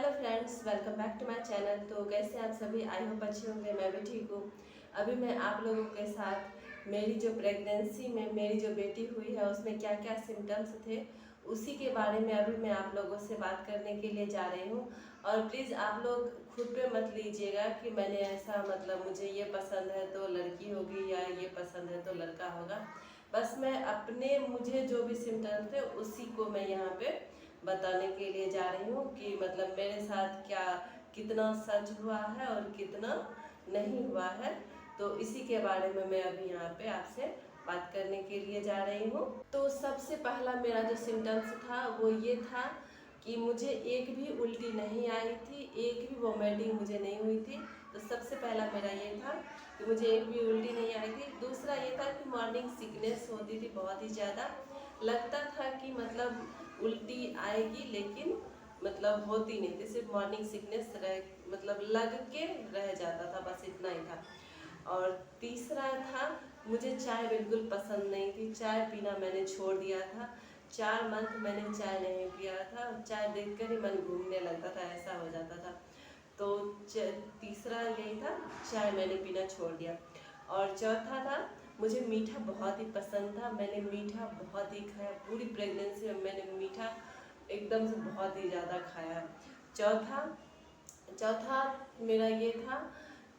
Hello friends, welcome back to my channel. तो कैसे आप सभी? आई होप अच्छे होंगे। मैं भी ठीक हूँ। अभी मैं आप लोगों के साथ मेरी जो प्रेगनेंसी में मेरी जो बेटी हुई है उसमें क्या क्या सिम्टम्स थे उसी के बारे में अभी मैं आप लोगों से बात करने के लिए जा रही हूँ। और प्लीज़ आप लोग खुद पे मत लीजिएगा कि मैंने ऐसा मतलब मुझे ये पसंद है तो लड़की होगी या ये पसंद है तो लड़का होगा। बस मैं अपने मुझे जो भी सिम्टम्स थे उसी को मैं यहाँ पे बताने के लिए जा रही हूँ कि मतलब मेरे साथ क्या कितना सच हुआ है और कितना नहीं हुआ है। तो इसी के बारे में मैं अभी यहाँ पे आपसे बात करने के लिए जा रही हूँ। तो सबसे पहला मेरा जो सिम्टम्स था वो ये था कि मुझे एक भी उल्टी नहीं आई थी, एक भी वोमिटिंग मुझे नहीं हुई थी। तो सबसे पहला मेरा ये था कि मुझे एक भी उल्टी नहीं आई थी। दूसरा ये था कि मॉर्निंग सिकनेस होती थी बहुत ही ज़्यादा, लगता था कि मतलब उल्टी आएगी लेकिन मतलब होती नहीं थी, सिर्फ मॉर्निंग सिकनेस रह मतलब लग के रह जाता था, बस इतना ही था। और तीसरा था मुझे चाय बिल्कुल पसंद नहीं थी, चाय पीना मैंने छोड़ दिया था। 4 मंथ मैंने चाय नहीं पिया था, चाय देखकर ही मन घूमने लगता था, ऐसा हो जाता था। तो तीसरा यही था, चाय मैंने पीना छोड़ दिया। और चौथा था मुझे मीठा बहुत ही पसंद था, मैंने मीठा बहुत ही खाया, पूरी प्रेगनेंसी में मैंने मीठा एकदम से बहुत ही ज़्यादा खाया। चौथा चौथा मेरा ये था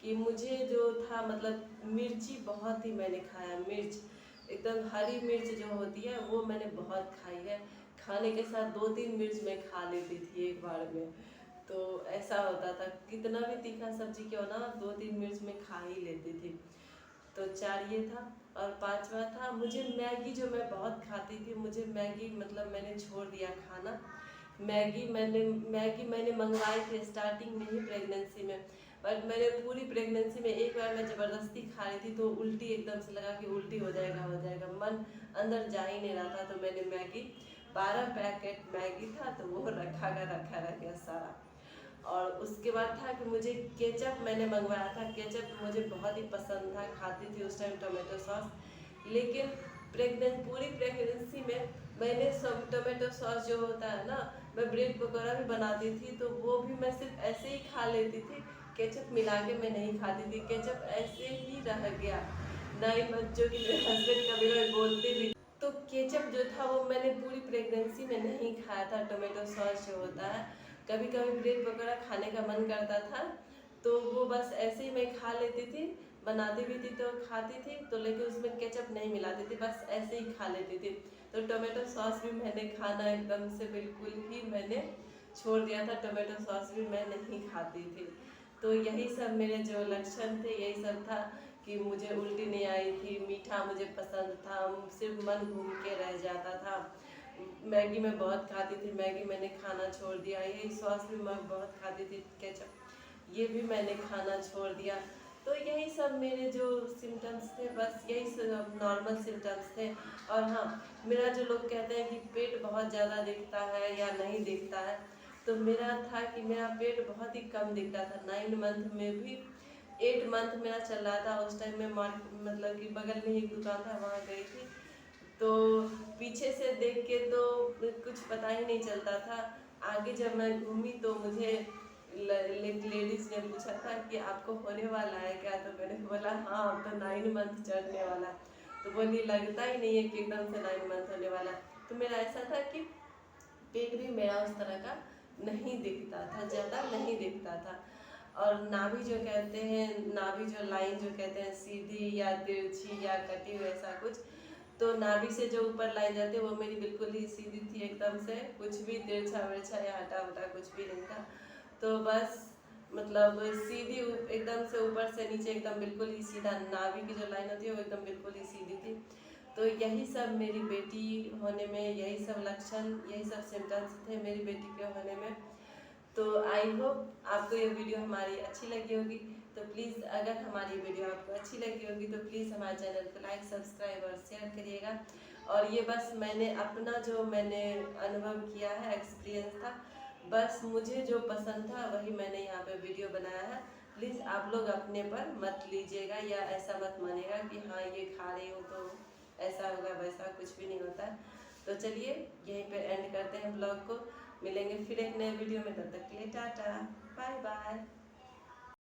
कि मुझे जो था मतलब मिर्ची बहुत ही मैंने खाया, मिर्च एकदम हरी मिर्च जो होती है वो मैंने बहुत खाई है। खाने के साथ 2-3 मिर्च मैं खा लेती थी एक बार में। तो ऐसा होता था, कितना भी तीखा सब्जी क्यों ना 2-3 मिर्च में खा ही लेती थी। तो 4 ये था। और पांचवा था मुझे मैगी, जो मैं बहुत खाती थी, मुझे मैगी मतलब मैंने छोड़ दिया खाना। मैगी मैंने मंगवाए थे स्टार्टिंग में ही प्रेगनेंसी में, बट मैंने पूरी प्रेगनेंसी में एक बार मैं ज़बरदस्ती खा रही थी तो उल्टी एकदम से लगा कि उल्टी हो जाएगा, मन अंदर जा ही नहीं रहा था। तो मैंने मैगी 12 पैकेट मैगी था तो वो रखा रह गया सारा। और उसके बाद था कि मुझे केचप मैंने मंगवाया था, केचप मुझे बहुत ही पसंद था, खाती थी उस टाइम टोमेटो सॉस। लेकिन पूरी प्रेगनेंसी में मैंने सब टोमेटो सॉस जो होता है ना, मैं ब्रेड पकौड़ा भी बनाती थी तो वो भी मैं सिर्फ ऐसे ही खा लेती थी, केचप मिला के मैं नहीं खाती थी। केचप ऐसे ही रह गया, 9 मंथ जो कि मेरे हस्बैंड कभी कभी बोलते भी। तो केचप जो था वो मैंने पूरी प्रेगनेंसी में नहीं खाया था। टोमेटो सॉस जो होता है, कभी कभी ब्रेड पकौड़ा खाने का मन करता था तो वो बस ऐसे ही मैं खा लेती थी, बनाती भी थी तो खाती थी तो, लेकिन उसमें केचप नहीं मिलाती थी, बस ऐसे ही खा लेती थी। तो टोमेटो सॉस भी मैंने खाना एकदम से बिल्कुल ही मैंने छोड़ दिया था, टोमेटो सॉस भी मैं नहीं खाती थी। तो यही सब मेरे जो लक्षण थे, यही सब था कि मुझे उल्टी नहीं आई थी, मीठा मुझे पसंद था, सिर्फ मन घूम के रह जाता था। मैगी मैं बहुत खाती थी, मैगी मैंने खाना छोड़ दिया। यही सॉस भी मैं बहुत खाती थी, केचप ये भी मैंने खाना छोड़ दिया। तो यही सब मेरे जो सिम्टम्स थे, बस यही सब नॉर्मल सिम्टम्स थे। और हाँ, मेरा जो लोग कहते हैं कि पेट बहुत ज़्यादा दिखता है या नहीं दिखता है, तो मेरा था कि मेरा पेट बहुत ही कम दिखता था। 9 मंथ में भी 8 मंथ मेरा चल रहा था, उस टाइम में मतलब कि बगल में ही एक दुकान था, वहाँ गई थी। तो पीछे से देख के तो कुछ पता ही नहीं चलता था। आगे जब मैं घूमी तो मुझे लेडीज ने पूछा था कि आपको होने वाला है क्या? तो मैंने बोला हाँ, अब तो 9 मंथ चढ़ने वाला है। तो बोली लगता ही नहीं है कि एकदम से 9 मंथ होने वाला। तो मेरा ऐसा था कि पेट भी मेरा उस तरह का नहीं दिखता था, ज़्यादा नहीं दिखता था। और नाभि जो कहते हैं, नाभि जो लाइन जो कहते हैं सीधी या तिरछी या कटी हुई ऐसा कुछ, तो नाभि से जो ऊपर लाइन जाती है वो मेरी बिल्कुल ही सीधी थी एकदम से, कुछ भी तिरछा विरछा या हटा वटा कुछ भी नहीं था। तो बस मतलब सीधी एकदम से ऊपर से नीचे एकदम बिल्कुल ही सीधा, नाभि की जो लाइन होती है वो एकदम बिल्कुल ही सीधी थी। तो यही सब मेरी बेटी होने में, यही सब लक्षण, यही सब सिम्टम्स थे मेरी बेटी के होने में। तो आई होप आपको ये वीडियो हमारी अच्छी लगी होगी। तो प्लीज़ अगर हमारी वीडियो आपको अच्छी लगी होगी तो प्लीज़ हमारे चैनल को लाइक, सब्सक्राइब और शेयर करिएगा। और ये बस मैंने अपना जो मैंने अनुभव किया है, एक्सपीरियंस था, बस मुझे जो पसंद था वही मैंने यहाँ पे वीडियो बनाया है। प्लीज़ आप लोग अपने पर मत लीजिएगा या ऐसा मत मानिएगा कि हाँ ये खा रही हूँ तो ऐसा होगा वैसा, कुछ भी नहीं होता है। तो चलिए यहीं पे एंड करते हैं ब्लॉग को। मिलेंगे फिर एक नए वीडियो में, तब तक के लिए टाटा बाय बाय।